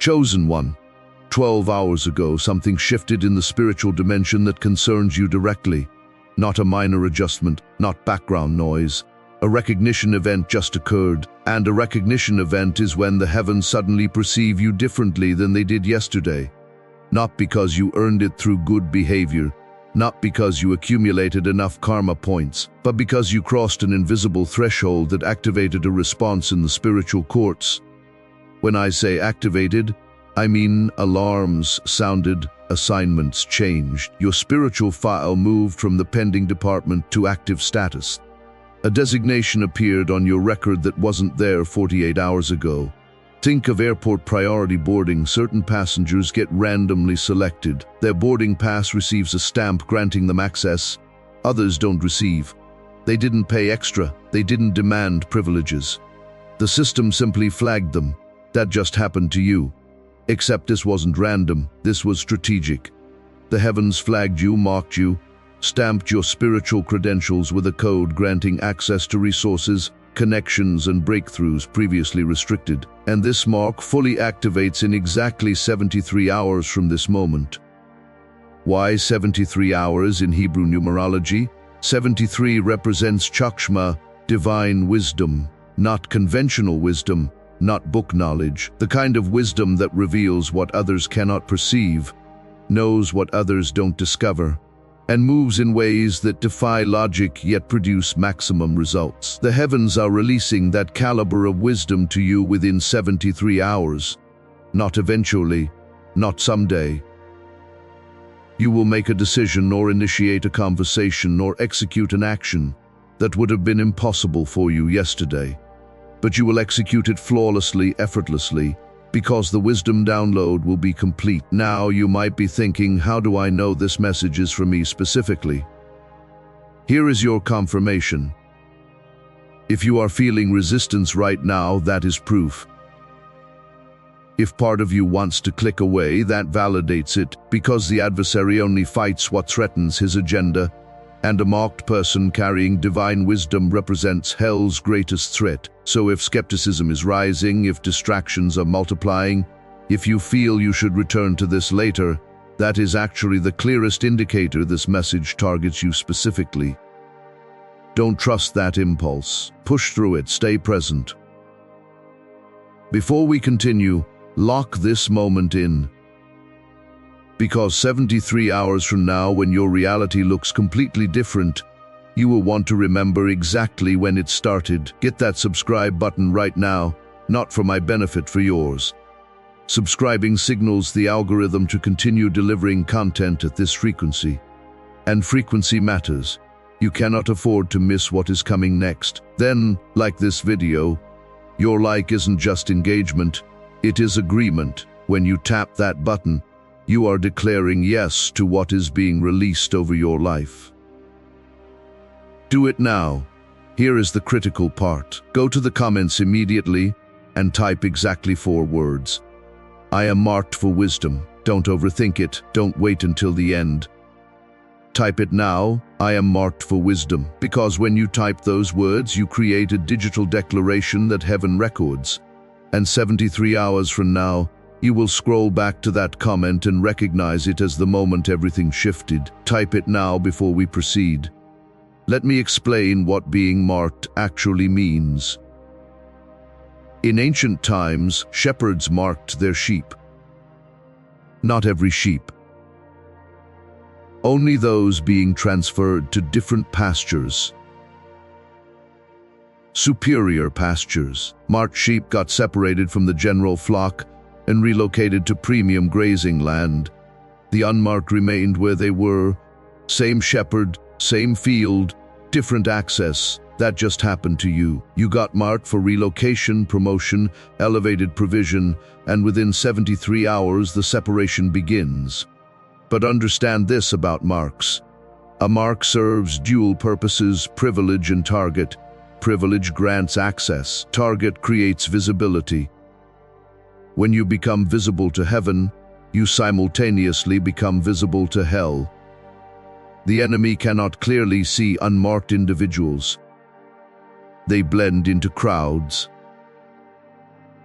Chosen one. 12 hours ago, something shifted in the spiritual dimension that concerns you directly. Not a minor adjustment, not background noise. A recognition event just occurred, and a recognition event is when the heavens suddenly perceive you differently than they did yesterday. Not because you earned it through good behavior, not because you accumulated enough karma points, but because you crossed an invisible threshold that activated a response in the spiritual courts. When I say activated, I mean alarms sounded, assignments changed. Your spiritual file moved from the pending department to active status. A designation appeared on your record that wasn't there 48 hours ago. Think of airport priority boarding. Certain passengers get randomly selected. Their boarding pass receives a stamp granting them access. Others don't receive. They didn't pay extra. They didn't demand privileges. The system simply flagged them. That just happened to you. Except this wasn't random. This was strategic. The heavens flagged you, marked you, stamped your spiritual credentials with a code granting access to resources, connections and breakthroughs previously restricted, and this mark fully activates in exactly 73 hours from this moment. Why 73 hours in Hebrew numerology? 73 represents chakshma, divine wisdom, not conventional wisdom, not book knowledge, the kind of wisdom that reveals what others cannot perceive, knows what others don't discover, and moves in ways that defy logic yet produce maximum results. The heavens are releasing that caliber of wisdom to you within 73 hours. Not eventually, not someday. You will make a decision or initiate a conversation or execute an action that would have been impossible for you yesterday. But you will execute it flawlessly, effortlessly, because the wisdom download will be complete. Now you might be thinking, how do I know this message is for me specifically? Here is your confirmation. If you are feeling resistance right now, that is proof. If part of you wants to click away, that validates it, because the adversary only fights what threatens his agenda, and a marked person carrying divine wisdom represents hell's greatest threat. So if skepticism is rising, if distractions are multiplying, if you feel you should return to this later, that is actually the clearest indicator this message targets you specifically. Don't trust that impulse. Push through it, stay present. Before we continue, lock this moment in. Because 73 hours from now, when your reality looks completely different, you will want to remember exactly when it started. Get that subscribe button right now, not for my benefit, for yours. Subscribing signals the algorithm to continue delivering content at this frequency. And frequency matters. You cannot afford to miss what is coming next. Then, like this video, your like isn't just engagement, it is agreement. When you tap that button, you are declaring yes to what is being released over your life. Do it now. Here is the critical part. Go to the comments immediately and type exactly 4 words. I am marked for wisdom. Don't overthink it. Don't wait until the end. Type it now. I am marked for wisdom. Because when you type those words, you create a digital declaration that heaven records. And 73 hours from now, you will scroll back to that comment and recognize it as the moment everything shifted. Type it now before we proceed. Let me explain what being marked actually means. In ancient times, shepherds marked their sheep. Not every sheep. Only those being transferred to different pastures. Superior pastures. Marked sheep got separated from the general flock and relocated to premium grazing land. The unmarked remained where they were. Same shepherd, same field, different access. That just happened to you. You got marked for relocation, promotion, elevated provision, and within 73 hours the separation begins. But understand this about marks. A mark serves dual purposes: privilege and target. Privilege grants access. Target creates visibility. When you become visible to heaven, you simultaneously become visible to hell. The enemy cannot clearly see unmarked individuals. They blend into crowds.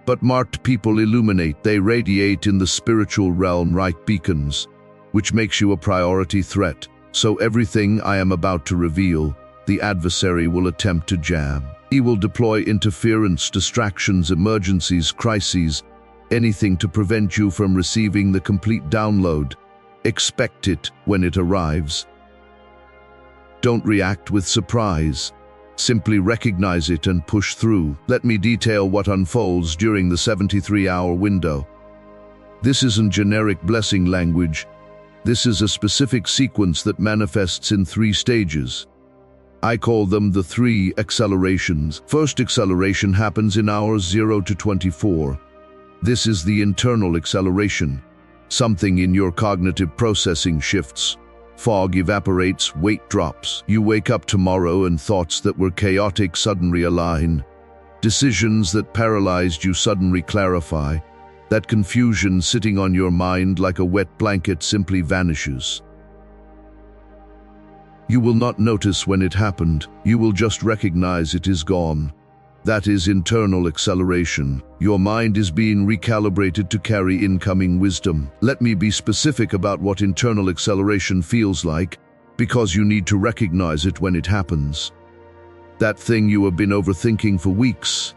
But marked people illuminate, they radiate in the spiritual realm like beacons, which makes you a priority threat. So everything I am about to reveal, the adversary will attempt to jam. He will deploy interference, distractions, emergencies, crises, anything to prevent you from receiving the complete download. Expect it when it arrives. Don't react with surprise. Simply recognize it and push through. Let me detail what unfolds during the 73-hour window. This isn't generic blessing language. This is a specific sequence that manifests in 3 stages. I call them the 3 accelerations. First acceleration happens in hours 0 to 24. This is the internal acceleration. Something in your cognitive processing shifts. Fog evaporates, weight drops. You wake up tomorrow and thoughts that were chaotic suddenly align. Decisions that paralyzed you suddenly clarify. That confusion sitting on your mind like a wet blanket simply vanishes. You will not notice when it happened. You will just recognize it is gone. That is internal acceleration. Your mind is being recalibrated to carry incoming wisdom. Let me be specific about what internal acceleration feels like, because you need to recognize it when it happens. That thing you have been overthinking for weeks,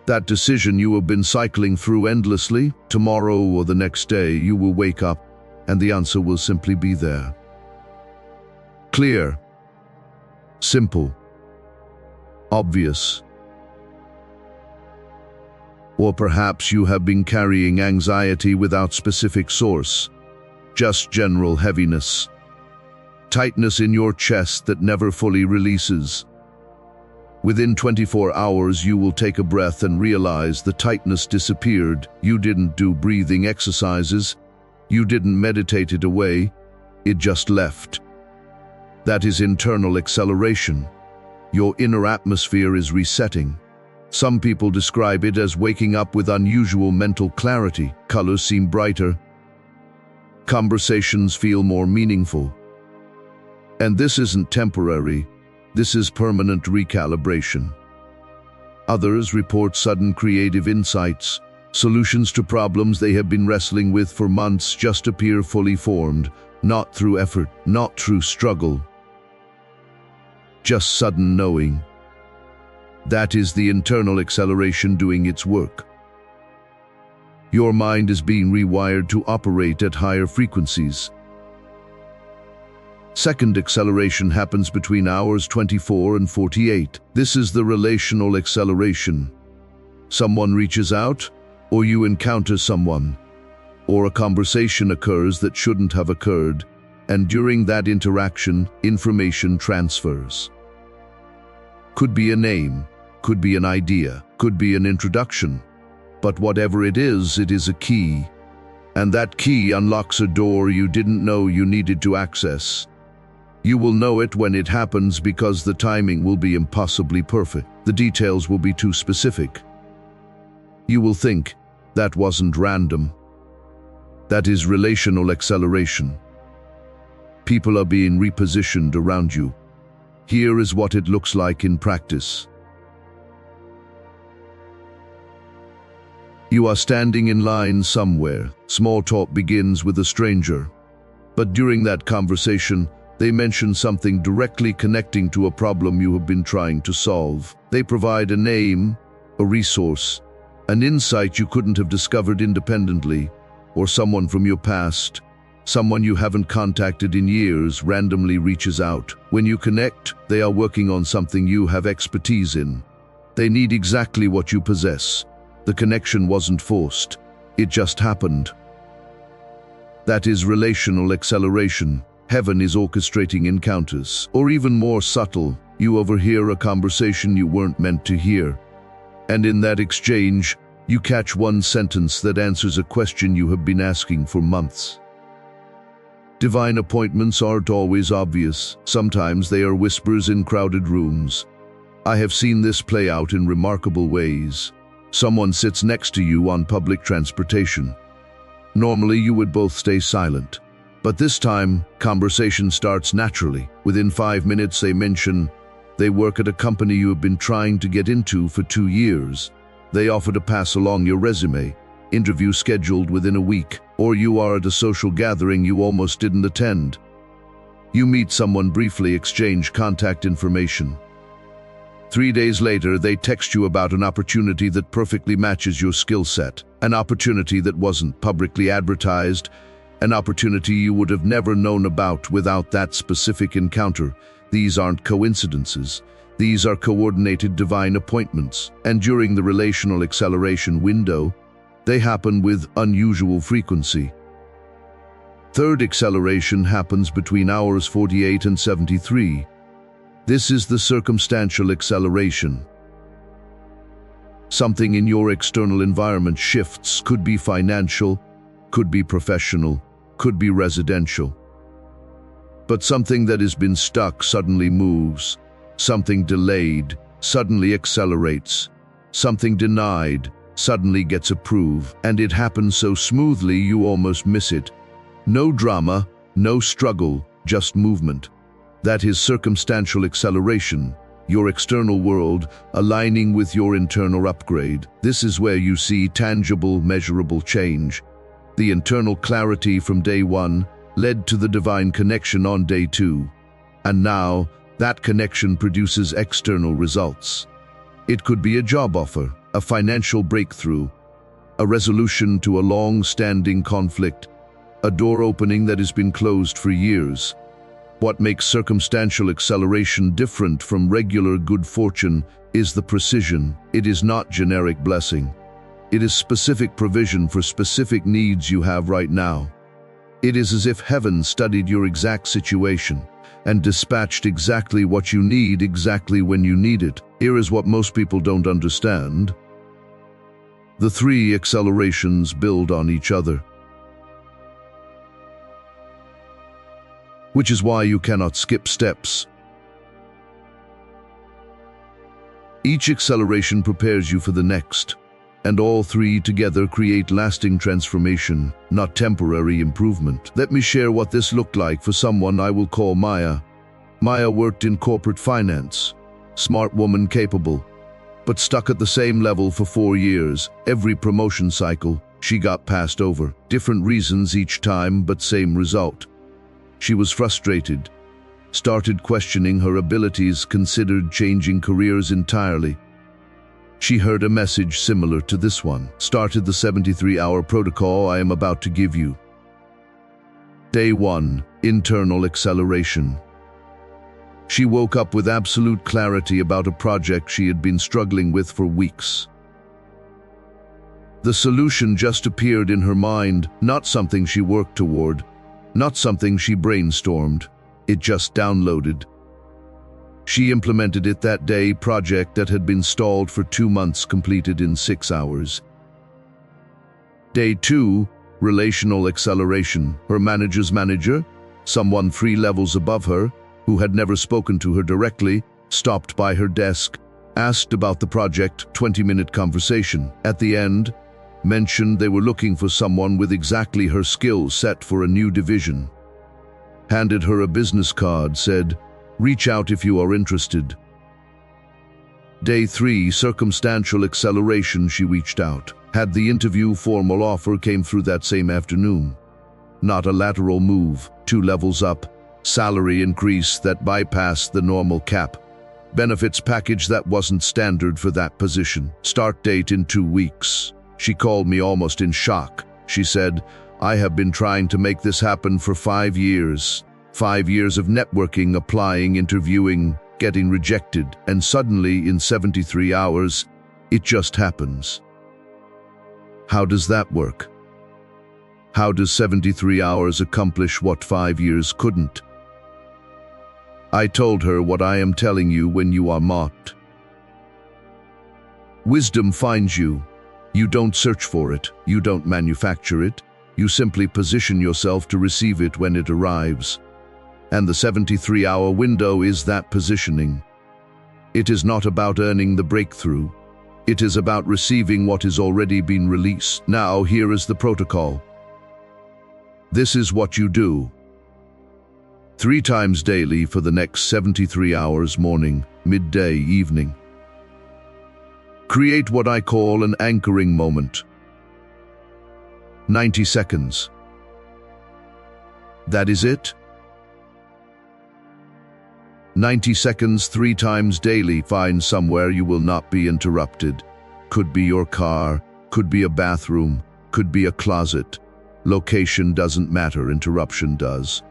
that decision you have been cycling through endlessly, tomorrow or the next day you will wake up and the answer will simply be there. Clear, simple, obvious. Or perhaps you have been carrying anxiety without specific source, just general heaviness, tightness in your chest that never fully releases. Within 24 hours, you will take a breath and realize the tightness disappeared. You didn't do breathing exercises. You didn't meditate it away. It just left. That is internal acceleration. Your inner atmosphere is resetting. Some people describe it as waking up with unusual mental clarity. Colors seem brighter. Conversations feel more meaningful. And this isn't temporary. This is permanent recalibration. Others report sudden creative insights. Solutions to problems they have been wrestling with for months just appear fully formed, not through effort, not through struggle. Just sudden knowing. That is the internal acceleration doing its work. Your mind is being rewired to operate at higher frequencies. Second acceleration happens between hours 24 and 48. This is the relational acceleration. Someone reaches out, or you encounter someone, or a conversation occurs that shouldn't have occurred, and during that interaction, information transfers. Could be a name, could be an idea, could be an introduction, but whatever it is a key, and that key unlocks a door you didn't know you needed to access. You will know it when it happens because the timing will be impossibly perfect. The details will be too specific. You will think, that wasn't random. That is relational acceleration. People are being repositioned around you. Here is what it looks like in practice. You are standing in line somewhere. Small talk begins with a stranger. But during that conversation, they mention something directly connecting to a problem you have been trying to solve. They provide a name, a resource, an insight you couldn't have discovered independently, or someone from your past, someone you haven't contacted in years randomly reaches out. When you connect, they are working on something you have expertise in. They need exactly what you possess. The connection wasn't forced. It just happened. That is relational acceleration. Heaven is orchestrating encounters. Or even more subtle, you overhear a conversation you weren't meant to hear. And in that exchange, you catch one sentence that answers a question you have been asking for months. Divine appointments aren't always obvious. Sometimes they are whispers in crowded rooms. I have seen this play out in remarkable ways. Someone sits next to you on public transportation. Normally, you would both stay silent. But this time, conversation starts naturally. Within 5 minutes, they mention they work at a company you have been trying to get into for 2 years. They offer to pass along your resume, interview scheduled within a week, or you are at a social gathering you almost didn't attend. You meet someone briefly, exchange contact information. 3 days later, they text you about an opportunity that perfectly matches your skill set, an opportunity that wasn't publicly advertised, an opportunity you would have never known about without that specific encounter. These aren't coincidences. These are coordinated divine appointments, and during the relational acceleration window, they happen with unusual frequency. Third acceleration happens between hours 48 and 73. This is the circumstantial acceleration. Something in your external environment shifts, could be financial, could be professional, could be residential. But something that has been stuck suddenly moves. Something delayed suddenly accelerates. Something denied suddenly gets approved, and it happens so smoothly you almost miss it. No drama, no struggle, just movement. That is circumstantial acceleration, your external world aligning with your internal upgrade. This is where you see tangible, measurable change. The internal clarity from day one led to the divine connection on day two. And now, that connection produces external results. It could be a job offer, a financial breakthrough, a resolution to a long-standing conflict, a door opening that has been closed for years. What makes circumstantial acceleration different from regular good fortune is the precision. It is not generic blessing. It is specific provision for specific needs you have right now. It is as if heaven studied your exact situation and dispatched exactly what you need exactly when you need it. Here is what most people don't understand. The three accelerations build on each other, which is why you cannot skip steps. Each acceleration prepares you for the next, and all three together create lasting transformation, not temporary improvement. Let me share what this looked like for someone I will call Maya. Maya worked in corporate finance, smart woman, capable, but stuck at the same level for 4 years. Every promotion cycle, she got passed over. Different reasons each time, but same result. She was frustrated, started questioning her abilities, considered changing careers entirely. She heard a message similar to this one, started the 73-hour protocol I am about to give you. Day 1, internal acceleration. She woke up with absolute clarity about a project she had been struggling with for weeks. The solution just appeared in her mind, not something she worked toward, not something she brainstormed. It just downloaded. She implemented it that day. Project that had been stalled for 2 months completed in 6 hours. Day 2, relational acceleration. Her manager's manager, someone 3 levels above her, who had never spoken to her directly, stopped by her desk, asked about the project. 20-minute conversation. At the end, mentioned they were looking for someone with exactly her skill set for a new division. Handed her a business card, said, "Reach out if you are interested." Day 3, circumstantial acceleration. She reached out. Had the interview. Formal offer came through that same afternoon. Not a lateral move, 2 levels up. Salary increase that bypassed the normal cap. Benefits package that wasn't standard for that position. Start date in 2 weeks. She called me almost in shock. She said, "I have been trying to make this happen for 5 years. 5 years of networking, applying, interviewing, getting rejected, and suddenly in 73 hours, it just happens." How does that work? How does 73 hours accomplish what 5 years couldn't? I told her what I am telling you when you are mocked. Wisdom finds you. You don't search for it. You don't manufacture it. You simply position yourself to receive it when it arrives. And the 73-hour window is that positioning. It is not about earning the breakthrough. It is about receiving what has already been released. Now, here is the protocol. This is what you do. 3 times daily for the next 73 hours, morning, midday, evening. Create what I call an anchoring moment. 90 seconds. That is it? 90 seconds 3 times daily. Find somewhere you will not be interrupted. Could be your car, could be a bathroom, could be a closet. Location doesn't matter, interruption does.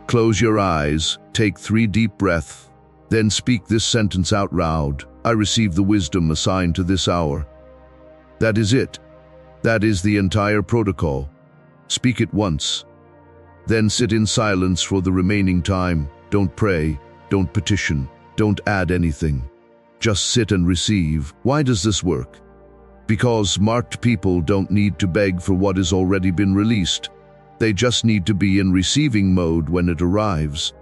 Close your eyes, take 3 deep breaths, then speak this sentence out loud. I receive the wisdom assigned to this hour. That is it. That is the entire protocol. Speak it once. Then sit in silence for the remaining time. Don't pray, don't petition, don't add anything. Just sit and receive. Why does this work? Because marked people don't need to beg for what has already been released. They just need to be in receiving mode when it arrives.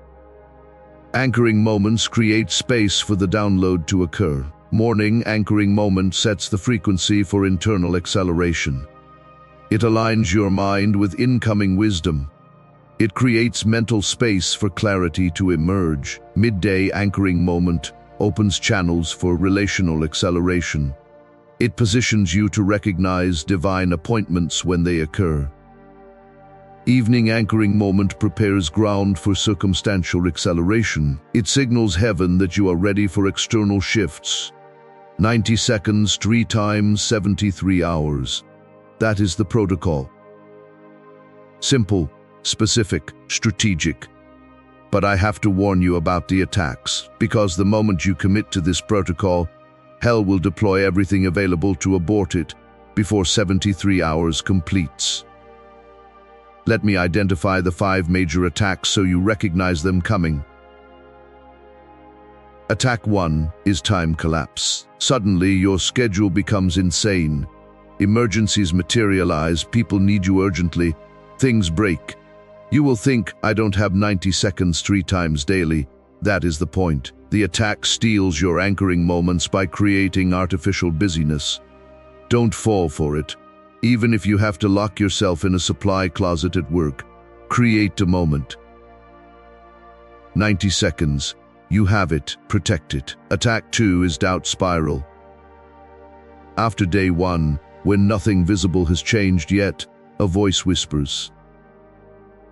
Anchoring moments create space for the download to occur. Morning anchoring moment sets the frequency for internal acceleration. It aligns your mind with incoming wisdom. It creates mental space for clarity to emerge. Midday anchoring moment opens channels for relational acceleration. It positions you to recognize divine appointments when they occur. Evening anchoring moment prepares ground for circumstantial acceleration. It signals heaven that you are ready for external shifts. 90 seconds 3 times 73 hours. That is the protocol. Simple, specific, strategic. But I have to warn you about the attacks, because the moment you commit to this protocol, hell will deploy everything available to abort it before 73 hours completes. Let me identify the 5 major attacks so you recognize them coming. Attack 1 is time collapse. Suddenly, your schedule becomes insane. Emergencies materialize, people need you urgently, things break. You will think, I don't have 90 seconds 3 times daily. That is the point. The attack steals your anchoring moments by creating artificial busyness. Don't fall for it. Even if you have to lock yourself in a supply closet at work, create a moment. 90 seconds. You have it. Protect it. Attack 2 is doubt spiral. After day 1, when nothing visible has changed yet, a voice whispers,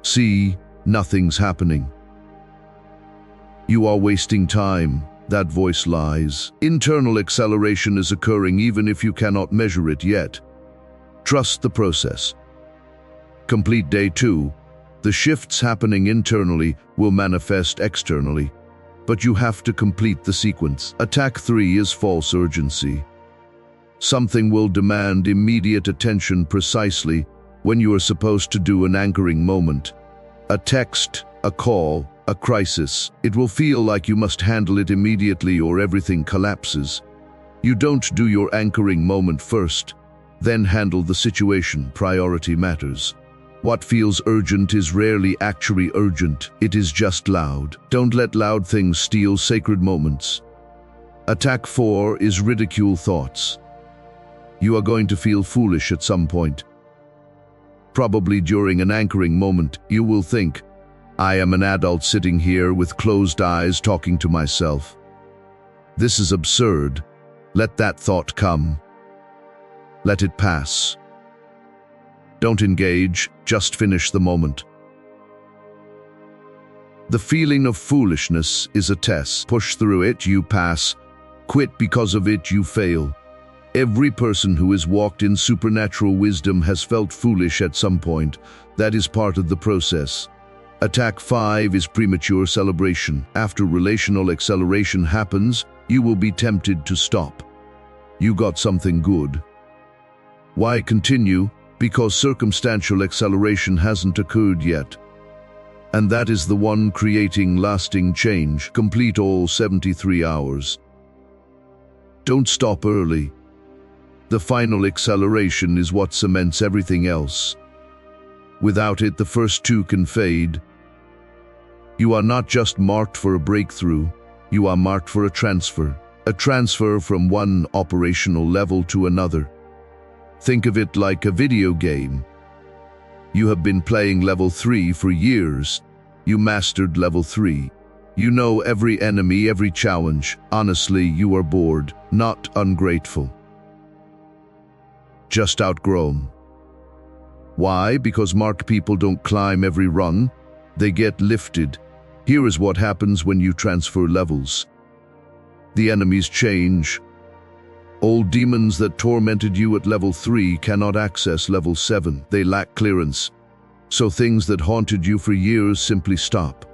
"See, nothing's happening. You are wasting time." That voice lies. Internal acceleration is occurring even if you cannot measure it yet. Trust the process. Complete day 2. The shifts happening internally will manifest externally, but you have to complete the sequence. Attack 3 is false urgency. Something will demand immediate attention precisely when you are supposed to do an anchoring moment. A text, a call, a crisis. It will feel like you must handle it immediately or everything collapses. You don't do your anchoring moment first, then handle the situation. Priority matters. What feels urgent is rarely actually urgent. It is just loud. Don't let loud things steal sacred moments. Attack 4 is ridicule thoughts. You are going to feel foolish at some point. Probably during an anchoring moment, you will think, I am an adult sitting here with closed eyes talking to myself. This is absurd. Let that thought come. Let it pass. Don't engage, just finish the moment. The feeling of foolishness is a test. Push through it, you pass. Quit because of it, you fail. Every person who has walked in supernatural wisdom has felt foolish at some point. That is part of the process. Attack 5 is premature celebration. After relational acceleration happens, you will be tempted to stop. You got something good. Why continue? Because circumstantial acceleration hasn't occurred yet. And that is the one creating lasting change. Complete all 73 hours. Don't stop early. The final acceleration is what cements everything else. Without it, the first 2 can fade. You are not just marked for a breakthrough, you are marked for a transfer from one operational level to another. Think of it like a video game. You have been playing level 3 for years. You mastered level 3. You know every enemy, every challenge. Honestly, you are bored, not ungrateful. Just outgrown. Why? Because marked people don't climb every rung, they get lifted. Here is what happens when you transfer levels. The enemies change. Old demons that tormented you at level 3 cannot access level 7. They lack clearance. So things that haunted you for years simply stop.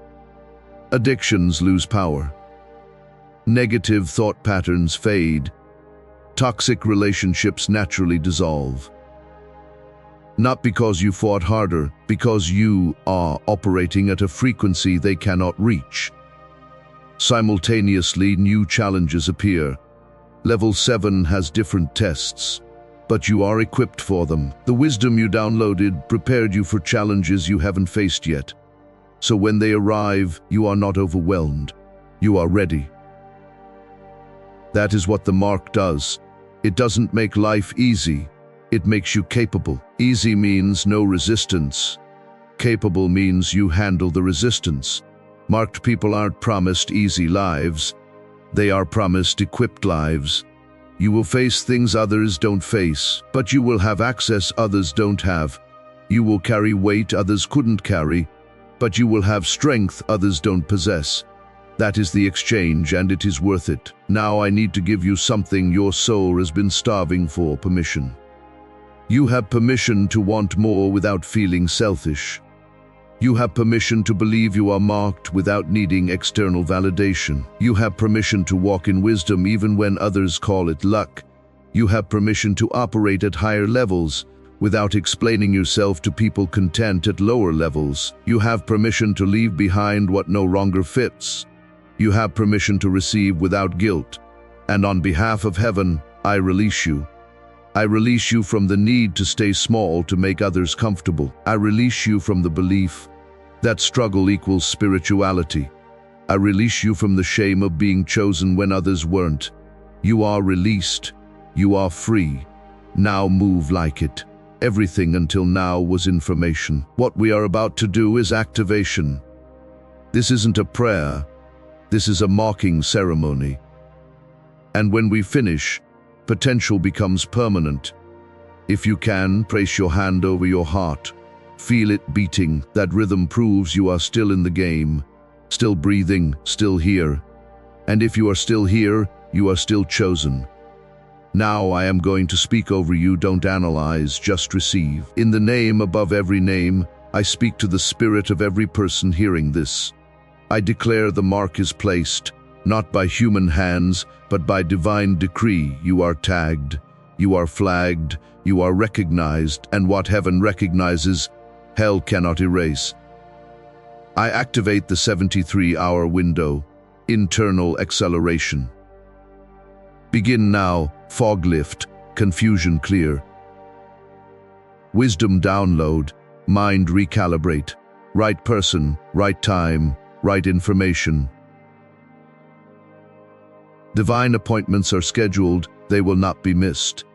Addictions lose power. Negative thought patterns fade. Toxic relationships naturally dissolve. Not because you fought harder, because you are operating at a frequency they cannot reach. Simultaneously, new challenges appear. Level 7 has different tests, but you are equipped for them. The wisdom you downloaded prepared you for challenges you haven't faced yet. So when they arrive, you are not overwhelmed. You are ready. That is what the mark does. It doesn't make life easy. It makes you capable. Easy means no resistance. Capable means you handle the resistance. Marked people aren't promised easy lives. They are promised equipped lives. You will face things others don't face, but you will have access others don't have. You will carry weight others couldn't carry, but you will have strength others don't possess. That is the exchange, and it is worth it. Now I need to give you something your soul has been starving for: permission. You have permission to want more without feeling selfish. You have permission to believe you are marked without needing external validation. You have permission to walk in wisdom even when others call it luck. You have permission to operate at higher levels without explaining yourself to people content at lower levels. You have permission to leave behind what no longer fits. You have permission to receive without guilt. And on behalf of heaven, I release you. I release you from the need to stay small to make others comfortable. I release you from the belief that struggle equals spirituality. I release you from the shame of being chosen when others weren't. You are released. You are free. Now move like it. Everything until now was information. What we are about to do is activation. This isn't a prayer. This is a marking ceremony. And when we finish, potential becomes permanent. If you can, place your hand over your heart. Feel it beating. That rhythm proves you are still in the game, still breathing, still here. And if you are still here, you are still chosen. Now I am going to speak over you. Don't analyze, just receive. In the name above every name, I speak to the spirit of every person hearing this. I declare the mark is placed, not by human hands, but by divine decree. You are tagged, you are flagged, you are recognized, and what heaven recognizes, hell cannot erase. I activate the 73-hour window, internal acceleration. Begin now, fog lift, confusion clear. Wisdom download, mind recalibrate. Right person, right time, right information. Divine appointments are scheduled, they will not be missed.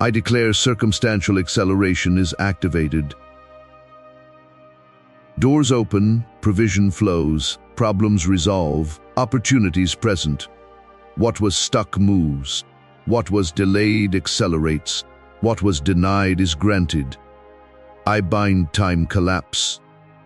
I declare circumstantial acceleration is activated. Doors open, provision flows, problems resolve, opportunities present. What was stuck moves. What was delayed accelerates. What was denied is granted. I bind time collapse.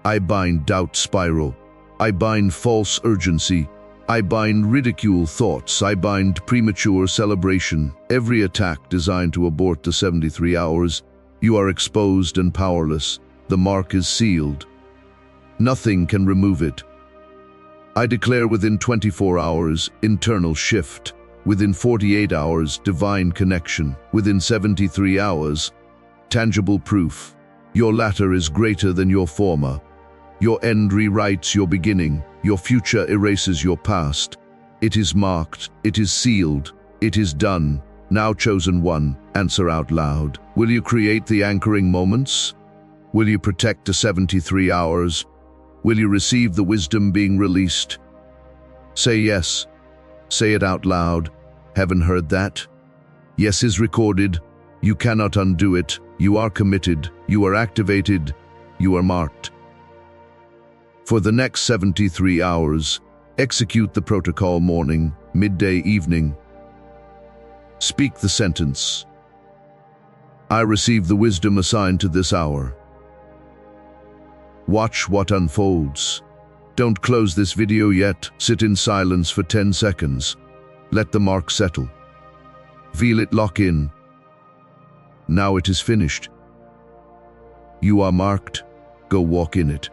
I bind doubt spiral. I bind false urgency. I bind ridicule thoughts. I bind premature celebration. Every attack designed to abort the 73 hours, you are exposed and powerless. The mark is sealed. Nothing can remove it. I declare within 24 hours, internal shift. Within 48 hours, divine connection. Within 73 hours, tangible proof. Your latter is greater than your former. Your end rewrites your beginning. Your future erases your past. It is marked. It is sealed. It is done. Now chosen one, answer out loud. Will you create the anchoring moments? Will you protect the 73 hours? Will you receive the wisdom being released? Say yes. Say it out loud. Heaven heard that? Yes is recorded. You cannot undo it. You are committed. You are activated. You are marked. For the next 73 hours, execute the protocol morning, midday, evening. Speak the sentence. I receive the wisdom assigned to this hour. Watch what unfolds. Don't close this video yet. Sit in silence for 10 seconds. Let the mark settle. Feel it lock in. Now it is finished. You are marked. Go walk in it.